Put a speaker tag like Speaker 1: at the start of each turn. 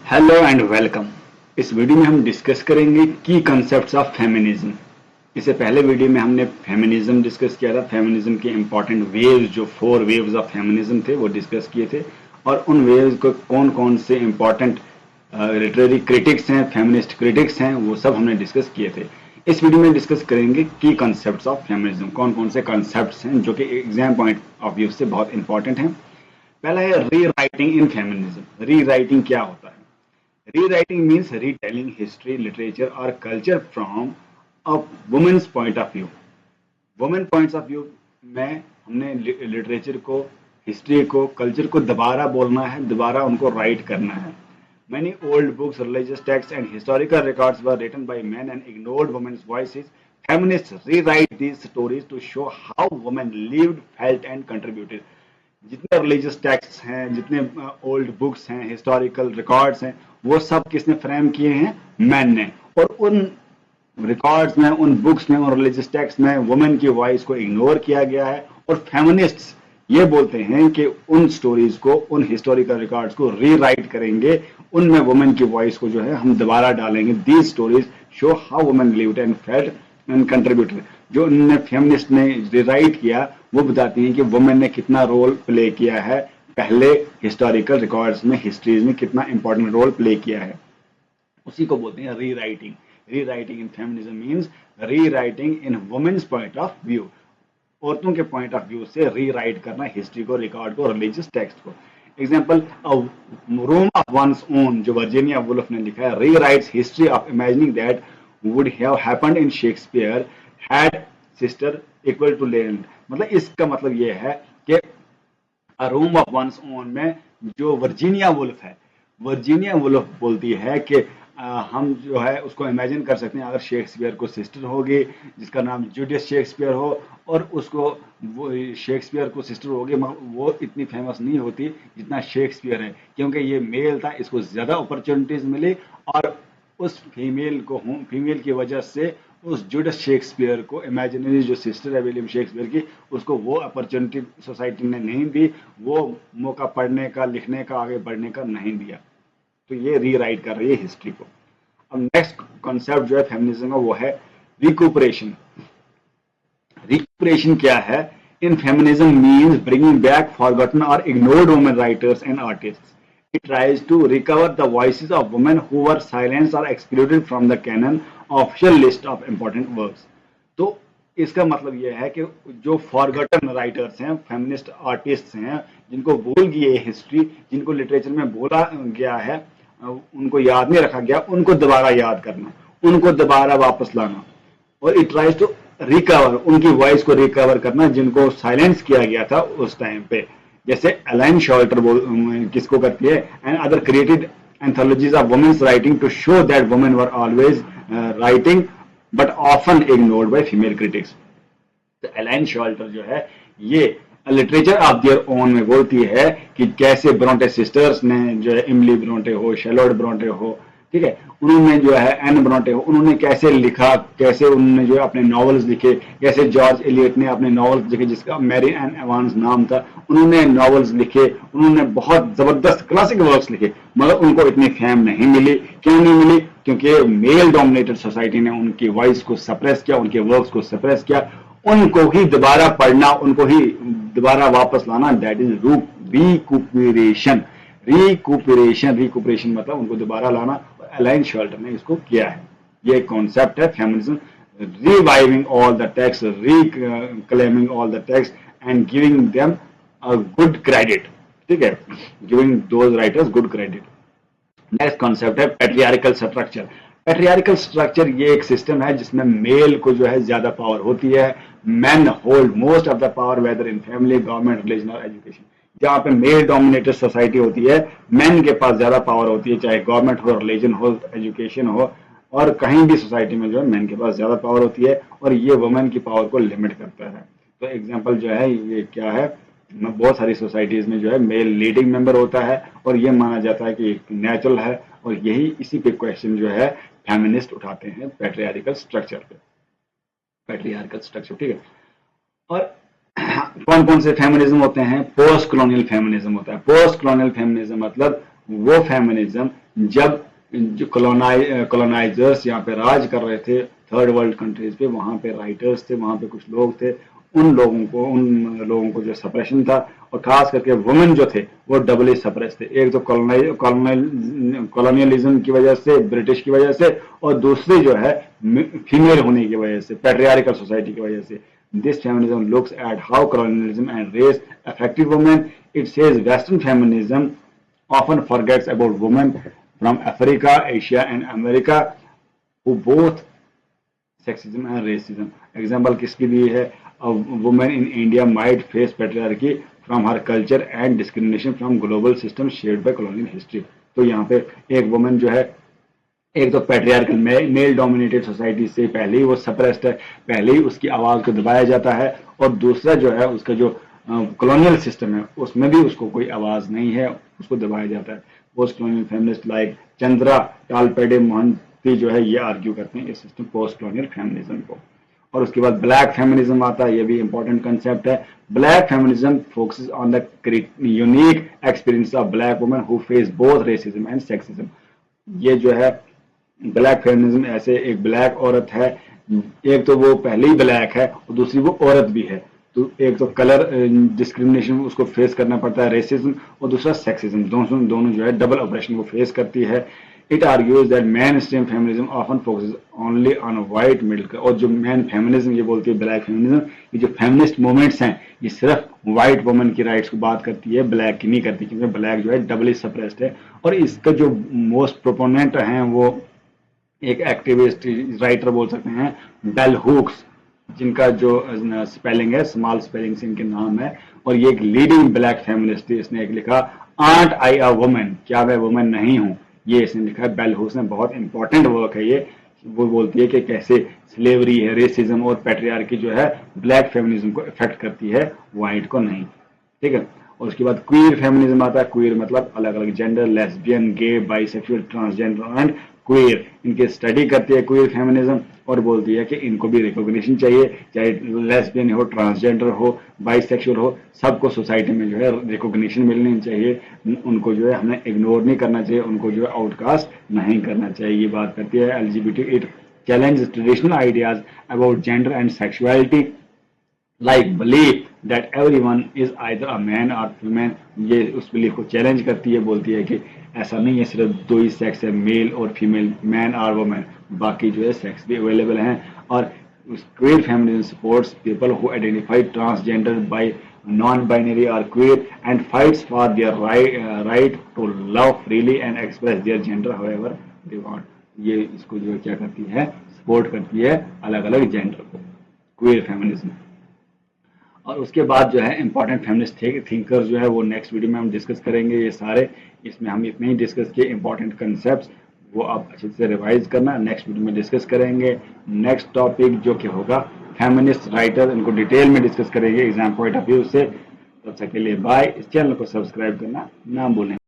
Speaker 1: Hello and welcome. इस video में हम डिस्कस करेंगे की कंसेप्ट्स ऑफ फेमिनिज्म। इससे पहले वीडियो में हमने फेमिनिज्म डिस्कस किया था। फेमिनिज्म के इंपॉर्टेंट वेव्स, जो 4 वेव्स ऑफ फेमिनिज्म थे, वो डिस्कस किए थे और उन वेव्स को कौन कौन से इंपॉर्टेंट लिटरेरी क्रिटिक्स हैं, फेमिनिस्ट क्रिटिक्स हैं, वो सब हमने डिस्कस किए थे। इस वीडियो में डिस्कस करेंगे की कंसेप्ट्स ऑफ फेमिनिज्म, कौन कौन से कंसेप्ट्स हैं जो कि एग्जाम पॉइंट ऑफ व्यू से बहुत इंपॉर्टेंट हैं। पहला है री राइटिंग इन फेमिनिज्म। री राइटिंग क्या होता है? Rewriting means retelling history, literature or culture from a woman's point of view. Women points of view में हमने लिटरेचर को, हिस्ट्री को, कल्चर को दोबारा बोलना है, दोबारा उनको राइट करना है। Many old books, religious texts and historical records were written by men and ignored women's voices. Feminists rewrite these stories to show how women lived, felt and contributed. जितने रिलीजियस टेक्स्ट हैं, जितने old books हैं, historical records हैं, वो सब किसने frame किए हैं? मैन ने। और उन रिकॉर्ड्स में, उन बुक्स में, उन रिलीजियस टेक्स्ट में वुमेन की वॉइस को इग्नोर किया गया है। और फेमिनिस्ट्स ये बोलते हैं कि उन स्टोरीज को, उन हिस्टोरिकल रिकॉर्ड्स को रीराइट करेंगे, उनमें वुमेन की वॉइस को जो है हम दोबारा डालेंगे। These stories show how women lived and felt and contributed. जो उन्होंने फेमिनिस्ट ने रिराइट किया वो बताती हैं कि वुमेन ने कितना रोल प्ले किया है, पहले हिस्टोरिकल रिकॉर्ड्स में, हिस्ट्रीज में कितना इंपॉर्टेंट रोल प्ले किया है। उसी को बोलते हैं rewriting. Rewriting in feminism means rewriting in women's point of view. औरतों के पॉइंट ऑफ व्यू से रीराइट करना हिस्ट्री को, रिकॉर्ड को, रिलीजियस टेक्स्ट को। Example, room of one's own, जो वर्जीनिया वुल्फ ने लिखा है, rewrites history of imagining that would have happened in Shakespeare had sister equal to land. मतलब इसका मतलब ये है कि a room of one's own में जो वर्जीनिया वुल्फ है, वर्जीनिया वुल्फ बोलती है कि हम जो है उसको इमेजिन कर सकते हैं अगर शेक्सपियर को सिस्टर होगी जिसका नाम जूडियस शेक्सपियर हो, और उसको वो शेक्सपियर को सिस्टर होगी, मगर वो इतनी फेमस नहीं होती जितना शेक्सपियर है, क्योंकि ये मेल था, इसको ज़्यादा अपॉर्चुनिटीज मिली और उस फीमेल की वजह से उस जूडियस शेक्सपियर को, इमेजिनरी जो सिस्टर है विलियम शेक्सपियर की, उसको वो अपॉर्चुनिटी सोसाइटी ने नहीं दी, वो मौका पढ़ने का, लिखने का, आगे बढ़ने का नहीं दिया। तो ये रीराइट कर रही है हिस्ट्री को। अब नेक्स्ट कॉन्सेप्ट जो है फेमिनिज्म का वो है रिकूपरेशन। रिकूपरेशन क्या है? In feminism means bringing back forgotten और ignored women writers and artists. It tries to recover the voices of women who were silenced or excluded from the canon official list of important works. तो इसका मतलब यह है कि जो forgotten writers हैं, feminist artists हैं, जिनको भूल गई है हिस्ट्री, जिनको लिटरेचर में बोला गया है, उनको याद नहीं रखा गया, उनको दोबारा याद करना, उनको दोबारा वापस लाना। और इट ट्राइज टू रिकवर, उनकी वॉइस को रिकवर करना जिनको साइलेंस किया गया था उस टाइम पे। जैसे अलाइन शॉल्टर किसको करती है? And other created anthologies of women's writing to show that women were always writing but often ignored by female critics. तो अलाइन शॉल्टर जो है ये लिटरेचर ऑफ देयर ओन में बोलती है कि कैसे ब्रोंटे सिस्टर्स ने, जो है इमली ब्रोंटे हो, शैलोड ब्रोंटे हो, ठीक है, उन्होंने जो है एन ब्रोंटे हो, उन्होंने कैसे लिखा, कैसे उन्होंने जो है अपने नॉवेल्स लिखे, कैसे जॉर्ज एलियट ने अपने नॉवेल्स लिखे जिसका मैरी एन एवांस नाम था, उन्होंने नॉवेल्स लिखे, उन्होंने बहुत जबरदस्त क्लासिक वर्क्स लिखे, मगर उनको इतनी फेम नहीं मिली। क्यों नहीं मिली? क्योंकि मेल डोमिनेटेड सोसाइटी ने उनकी वॉइस को सप्रेस किया, उनके वर्क्स को सप्रेस किया। उनको ही दोबारा पढ़ना, उनको ही दोबारा वापस लाना, दैट इज रिकूपरेशन। रिकूपरेशन मतलब उनको दोबारा लाना। अलाइन शॉल्टर ने इसको किया है। ये कॉन्सेप्ट है feminism, reviving all the text, reclaiming all the text and giving them a good credit, ठीक है, giving those writers good credit. Next concept है पैट्रियार्कल स्ट्रक्चर। पैट्रियार्कल स्ट्रक्चर ये एक सिस्टम है जिसमें मेल को जो है ज्यादा पावर होती है। Man hold most of the power whether in family, government, religion और एजुकेशन। जहाँ पे मेल डोमिनेटेड सोसाइटी होती है, मैन के पास ज्यादा पावर होती है, चाहे गवर्नमेंट हो, रिलीजन हो, एजुकेशन हो, और कहीं भी सोसाइटी में जो है मैन के पास ज्यादा पावर होती है, और ये वुमेन की पावर को लिमिट करता है। तो एग्जाम्पल जो है ये क्या है? बहुत सारी सोसाइटीज में जो है मेल लीडिंग मेंबर होता है और ये माना जाता है कि नेचुरल है, और यही इसी पे क्वेश्चन जो है फेमिनिस्ट उठाते हैं पैट्रियार्कल स्ट्रक्चर पे। पैट्रियार्कल स्ट्रक्चर, ठीक है। और कौन कौन से फेमिनिज्म होते हैं? पोस्ट कॉलोनियल फेमिनिज्म होता है। पोस्ट कॉलोनियल फेमिनिज्म मतलब वो फेमिनिज्म जब जो कॉलोनाइजर्स यहाँ पे राज कर रहे थे थर्ड वर्ल्ड कंट्रीज पे, वहां पे राइटर्स थे, वहां पे कुछ लोग थे, उन लोगों को जो सप्रेशन था, और खास करके वुमेन जो थे वो डबली सप्रेस थे। एक तो कॉलोनियलिज्म की वजह से, ब्रिटिश की वजह से, और दूसरी जो है फीमेल होने की वजह से, पैट्रियार्कल सोसाइटी की वजह से। This feminism looks at how colonialism and race affected women. It says Western feminism often forgets about women from Africa, Asia, and America who both sexism and racism. Example किसकी दी है? A woman in India might face patriarchy from her culture and discrimination from global system shaped by colonial history. तो यहाँ पे एक women जो है, एक तो पैट्रियार्कल मेल डोमिनेटेड सोसाइटी से पहले ही वो सप्रेस्ड है, पहले ही उसकी आवाज को दबाया जाता है, और दूसरा जो है उसका जो कॉलोनियल सिस्टम है उसमें भी उसको कोई आवाज नहीं है, उसको दबाया जाता है। Post colonial feminist like Chandra Talpade Mohanty जो है ये आर्ग्यू करते हैं इस सिस्टम पोस्ट कॉलोनियल फेमिनिज्म को। और उसके बाद ब्लैक फेमिनिज्म आता है, ये भी इंपॉर्टेंट कंसेप्ट है। Black feminism focuses on the unique experience of black women who face both racism and sexism. ये जो है ब्लैक फेमिनिज्म, ऐसे एक ब्लैक औरत है, एक तो वो पहले ही ब्लैक है और दूसरी वो औरत भी है, तो एक तो कलर डिस्क्रिमिनेशन उसको फेस करना पड़ता है, रेसिज्म, और दूसरा सेक्सिज्म, दोनों जो है डबल ऑपरेशन वो फेस करती है। It argues that main stream feminism often focuses only on white middle, और जो मेन फेमिनिज्म ये बोलती है ब्लैक फेमिनिज्म, ये जो फेमिनिस्ट मूवमेंट्स हैं ये सिर्फ व्हाइट वुमेन की राइट्स को बात करती है, ब्लैक की नहीं करती, क्योंकि ब्लैक जो है डबली सप्रेस्ड है। और इसका जो मोस्ट प्रोपोनेंट हैं वो एक एक्टिविस्ट राइटर बोल सकते हैं, बेल हुक्स, जिनका जो स्पेलिंग है स्मॉल स्पेलिंग से इनके नाम है, और ये एक लीडिंग ब्लैक फेमिनिस्ट थी। इसने एक लिखा आंट आई अ वुमन, क्या मैं वुमन नहीं हूं, ये इसने लिखा है। बेल हुक्स ने, बहुत इंपॉर्टेंट वर्क है ये। वो बोलती है कि कैसे स्लेवरी है, रेसिज्म और पैट्रियार्की जो है ब्लैक फेमिनिज्म को इफेक्ट करती है, व्हाइट को नहीं। ठीक है। और उसके बाद क्वीर फेमिनिज्म आता है। क्वीर मतलब अलग अलग gender, lesbian, gay, bisexual, transgender and queer, इनकी स्टडी करती है क्वीर फेमिनिज्म, और बोलती है कि इनको भी रिकॉग्निशन चाहिए, चाहे लेस्बियन हो, ट्रांसजेंडर हो, बाइसेक्सुअल हो, सबको सोसाइटी में जो है रिकॉग्निशन मिलनी चाहिए, उनको जो है हमें इग्नोर नहीं करना चाहिए, उनको जो है आउटकास्ट नहीं करना चाहिए। ये बात करती है LGBT. It challenge traditional ideas about gender and sexuality like belief that everyone is either a man or woman। ये उस बिलीफ को चैलेंज करती है, बोलती है कि ऐसा नहीं है सिर्फ दो ही सेक्स है, मेल और फीमेल, मैन और वुमेन, बाकी जो है सेक्स भी अवेलेबल हैं। और queer feminism supports people who identify transgender bi non binary और queer and fights for their right to love freely and express their gender however they want. ये इसको जो है क्या करती है, सपोर्ट करती है अलग अलग जेंडर को, क्वीर फेमिनिज्म। और उसके बाद जो है इंपॉर्टेंट फेमिनिस्ट थिंकर जो है वो नेक्स्ट वीडियो में हम डिस्कस करेंगे ये सारे। इसमें हम इतने ही डिस्कस किए इंपॉर्टेंट कंसेप्ट्स, वो आप अच्छे से रिवाइज करना, नेक्स्ट वीडियो में डिस्कस करेंगे। नेक्स्ट टॉपिक जो कि होगा फेमिनिस्ट राइटर, इनको डिटेल में डिस्कस करेंगे एग्जाम पॉइंट ऑफ व्यू से। तब तक के लिए बाय। इस चैनल को सब्सक्राइब करना ना भूलें।